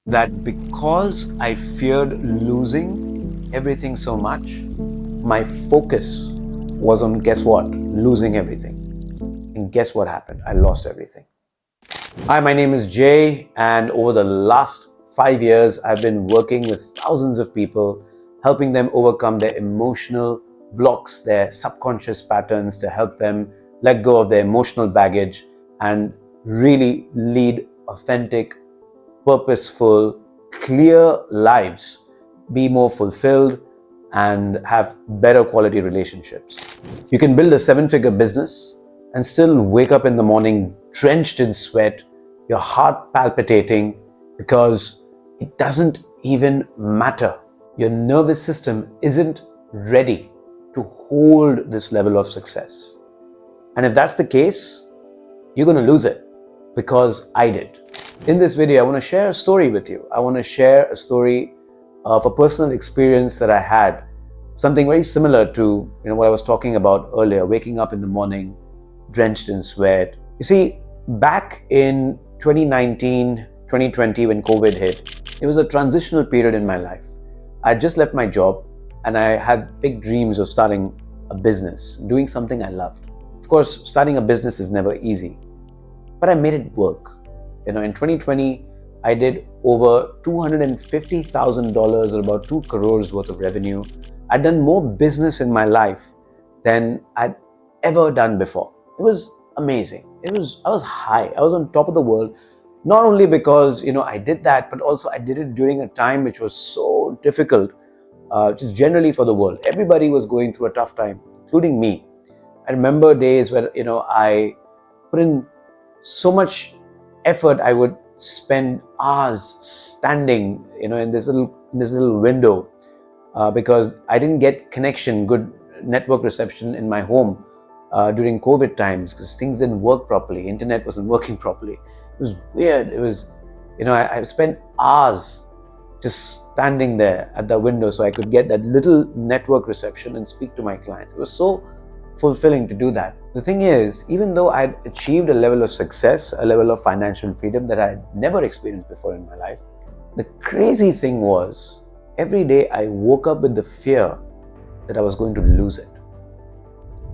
that because I feared losing everything so much, my focus was on, guess what? Losing everything. And guess what happened? I lost everything. Hi, my name is Jay, and over the last 5 years, I've been working with thousands of people, helping them overcome their emotional blocks, their subconscious patterns, to help them let go of their emotional baggage and really lead authentic, purposeful, clear lives, be more fulfilled, and have better quality relationships. You can build a 7-figure business and still wake up in the morning drenched in sweat, your heart palpitating, because it doesn't even matter. Your nervous system isn't ready to hold this level of success. And if that's the case, you're going to lose it, because I did. In this video, I want to share a story with you. I want to share a story of a personal experience that I had, something very similar to what I was talking about earlier, waking up in the morning drenched in sweat. You see, back in 2019, 2020, when COVID hit, it was a transitional period in my life. I had just left my job and I had big dreams of starting a business, doing something I loved. Of course, starting a business is never easy, but I made it work. In 2020, I did over $250,000, or about 2 crores worth of revenue. I'd done more business in my life than I'd ever done before. It was amazing. I was high. I was on top of the world, not only because I did that, but also I did it during a time which was so difficult, just generally for the world. Everybody was going through a tough time, including me. I remember days where I put in so much effort. I would spend hours standing in this little window because I didn't get good network reception in my home during COVID times, because things didn't work properly. Internet wasn't working properly. It was weird. It was I spent hours just standing there at the window so I could get that little network reception and speak to my clients. It was so fulfilling to do that. The thing is, even though I'd achieved a level of success, a level of financial freedom that I had never experienced before in my life, the crazy thing was, every day I woke up with the fear that I was going to lose it.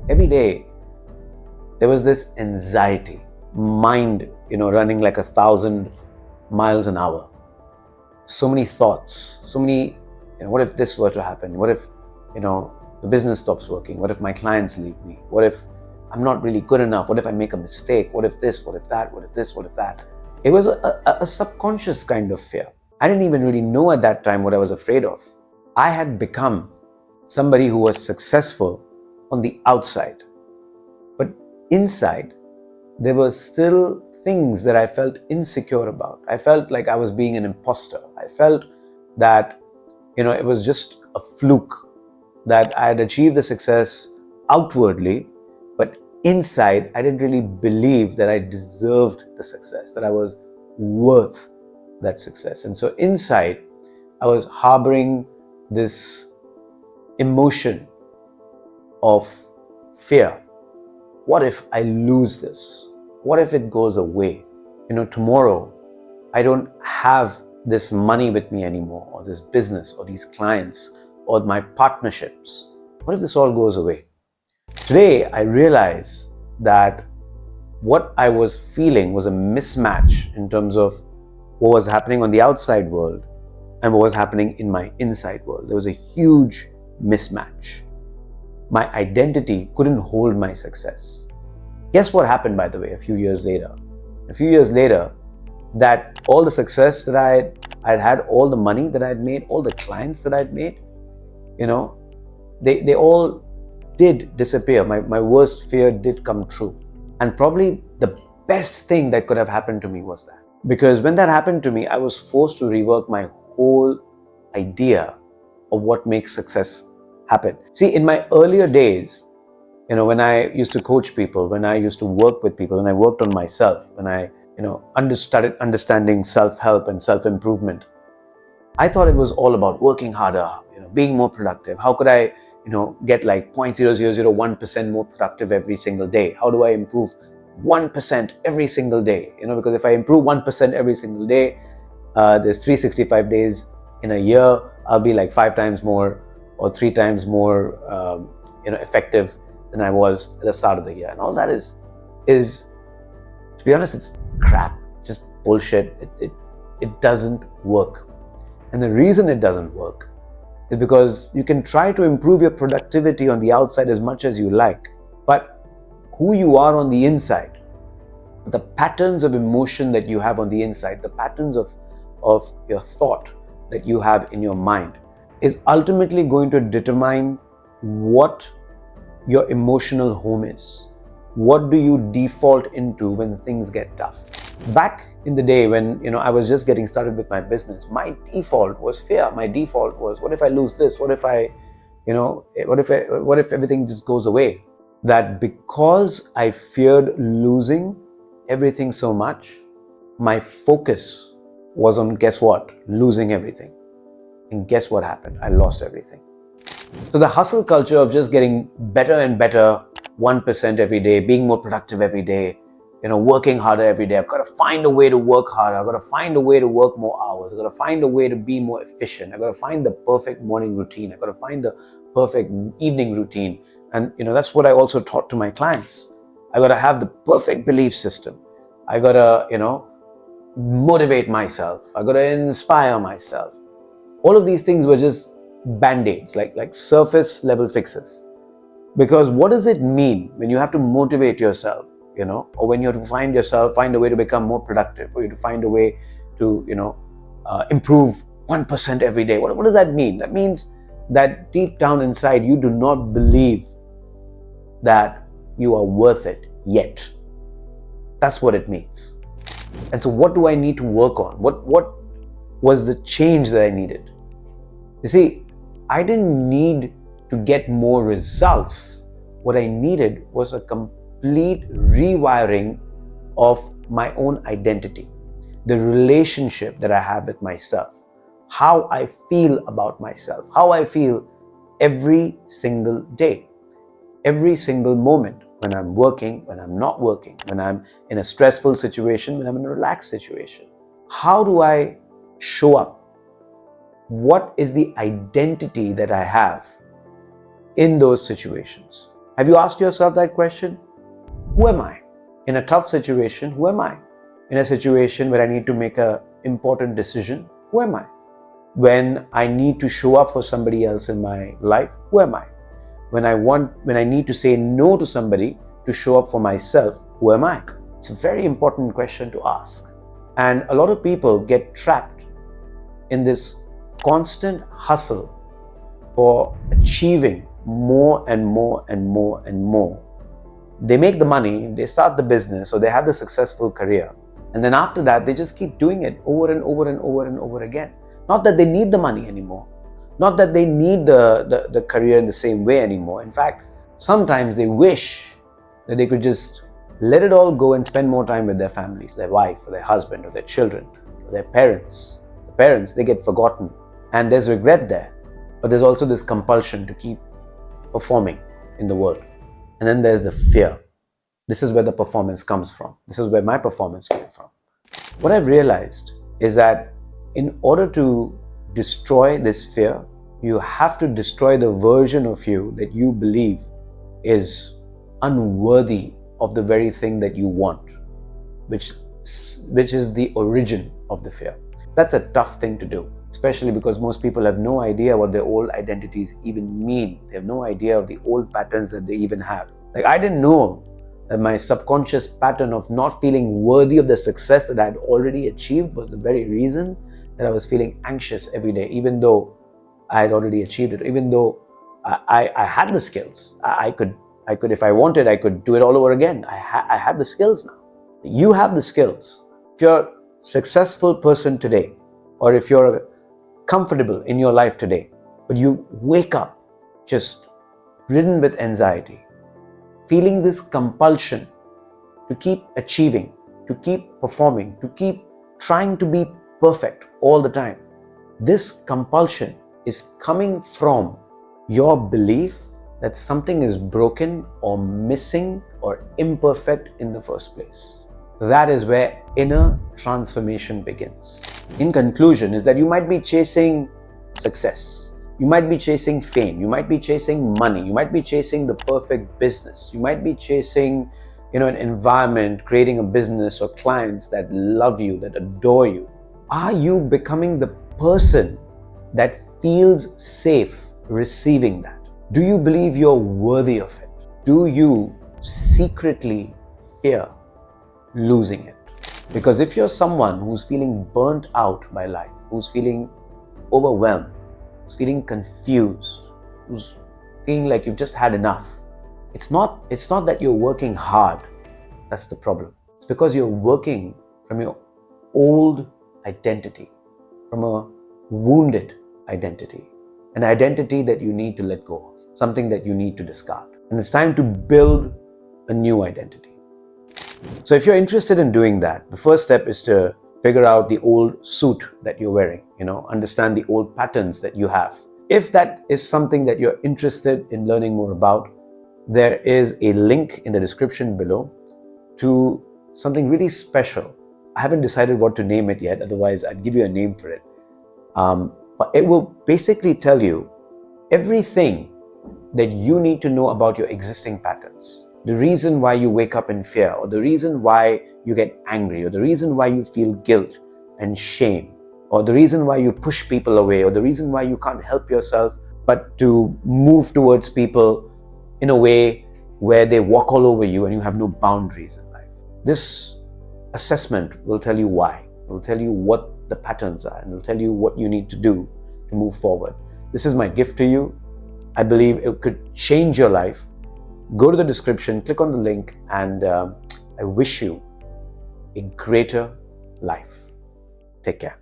Every day there was this anxiety, mind running like 1,000 miles an hour. So many thoughts, so many, what if this were to happen? What if the business stops working? What if my clients leave me? What if I'm not really good enough? What if I make a mistake? What if this? What if that? What if this? What if that? It was a subconscious kind of fear. I didn't even really know at that time what I was afraid of. I had become somebody who was successful on the outside, but inside there were still things that I felt insecure about. I felt like I was being an imposter. I felt that it was just a fluke, that I had achieved the success outwardly, but inside I didn't really believe that I deserved the success, that I was worth that success. And so inside I was harboring this emotion of fear. What if I lose this? What if it goes away? Tomorrow I don't have this money with me anymore, or this business, or these clients, or my partnerships. What if this all goes away? Today, I realize that what I was feeling was a mismatch in terms of what was happening on the outside world and what was happening in my inside world. There was a huge mismatch. My identity couldn't hold my success. Guess what happened, by the way, a few years later? A few years later, that all the success that I'd had, all the money that I'd made, all the clients that I'd made, they all did disappear. My worst fear did come true. And probably the best thing that could have happened to me was that. Because when that happened to me, I was forced to rework my whole idea of what makes success happen. See, in my earlier days, when I used to coach people, when I used to work with people, when I worked on myself, when I started understanding self-help and self-improvement, I thought it was all about working harder, being more productive. How could I, get like 0.0001% more productive every single day? How do I improve 1% every single day? Because if I improve 1% every single day, there's 365 days in a year. I'll be like 5 times more or 3 times more effective than I was at the start of the year. And all that is to be honest, it's crap, just bullshit. It doesn't work. And the reason it doesn't work is because you can try to improve your productivity on the outside as much as you like, but who you are on the inside, the patterns of emotion that you have on the inside, the patterns of your thought that you have in your mind is ultimately going to determine what your emotional home is. What do you default into when things get tough? Back in the day when I was just getting started with my business, my default was fear. My default was, what if I lose this? What if what if everything just goes away? That because I feared losing everything so much, my focus was on, guess what? Losing everything. And guess what happened? I lost everything. So the hustle culture of just getting better and better, 1% every day, being more productive every day, working harder every day. I've got to find a way to work harder. I've got to find a way to work more hours. I've got to find a way to be more efficient. I've got to find the perfect morning routine. I've got to find the perfect evening routine. And that's what I also taught to my clients. I've got to have the perfect belief system. I've got to, motivate myself. I've got to inspire myself. All of these things were just band-aids, like surface level fixes. Because what does it mean when you have to motivate yourself, or when you have to find a way to become more productive, or you have to find a way to, improve 1% every day? What does that mean? That means that deep down inside, you do not believe that you are worth it yet. That's what it means. And so what do I need to work on? What was the change that I needed? You see, I didn't need to get more results. What I needed was a complete rewiring of my own identity, the relationship that I have with myself, how I feel about myself, how I feel every single day, every single moment, when I'm working, when I'm not working, when I'm in a stressful situation, when I'm in a relaxed situation. How do I show up? What is the identity that I have in those situations? Have you asked yourself that question? Who am I? In a tough situation, who am I? In a situation where I need to make an important decision, who am I? When I need to show up for somebody else in my life, who am I? When I need to say no to somebody to show up for myself, who am I? It's a very important question to ask. And a lot of people get trapped in this constant hustle for achieving more and more and more and more. They make the money, they start the business, or they have the successful career. And then after that, they just keep doing it over and over and over and over again. Not that they need the money anymore. Not that they need the career in the same way anymore. In fact, sometimes they wish that they could just let it all go and spend more time with their families, their wife or their husband or their children or their parents. The parents, they get forgotten. And there's regret there. But there's also this compulsion to keep performing in the world. And then there's the fear. This is where the performance comes from. This is where my performance came from. What I've realized is that in order to destroy this fear, you have to destroy the version of you that you believe is unworthy of the very thing that you want, which is the origin of the fear. That's a tough thing to do, especially because most people have no idea what their old identities even mean. They have no idea of the old patterns that they even have. Like, I didn't know that my subconscious pattern of not feeling worthy of the success that I had already achieved was the very reason that I was feeling anxious every day, even though I had already achieved it, even though I had the skills. I could, if I wanted, I could do it all over again. I had the skills now. You have the skills. If you're a successful person today, or if you're comfortable in your life today, but you wake up just ridden with anxiety, feeling this compulsion to keep achieving, to keep performing, to keep trying to be perfect all the time. This compulsion is coming from your belief that something is broken or missing or imperfect in the first place. That is where inner transformation begins. In conclusion, is that you might be chasing success. You might be chasing fame. You might be chasing money. You might be chasing the perfect business. You might be chasing, an environment, creating a business or clients that love you, that adore you. Are you becoming the person that feels safe receiving that? Do you believe you're worthy of it? Do you secretly fear losing it? Because if you're someone who's feeling burnt out by life, who's feeling overwhelmed, who's feeling confused, who's feeling like you've just had enough, it's not that you're working hard. That's the problem. It's because you're working from your old identity, from a wounded identity, an identity that you need to let go of, something that you need to discard. And it's time to build a new identity. So if you're interested in doing that, the first step is to figure out the old suit that you're wearing, understand the old patterns that you have. If that is something that you're interested in learning more about, there is a link in the description below to something really special. I haven't decided what to name it yet, otherwise I'd give you a name for it. But it will basically tell you everything that you need to know about your existing patterns. The reason why you wake up in fear, or the reason why you get angry, or the reason why you feel guilt and shame, or the reason why you push people away, or the reason why you can't help yourself but to move towards people in a way where they walk all over you and you have no boundaries in life. This assessment will tell you why. It will tell you what the patterns are, and it will tell you what you need to do to move forward. This is my gift to you. I believe it could change your life. Go to the description, click on the link, and I wish you a greater life. Take care.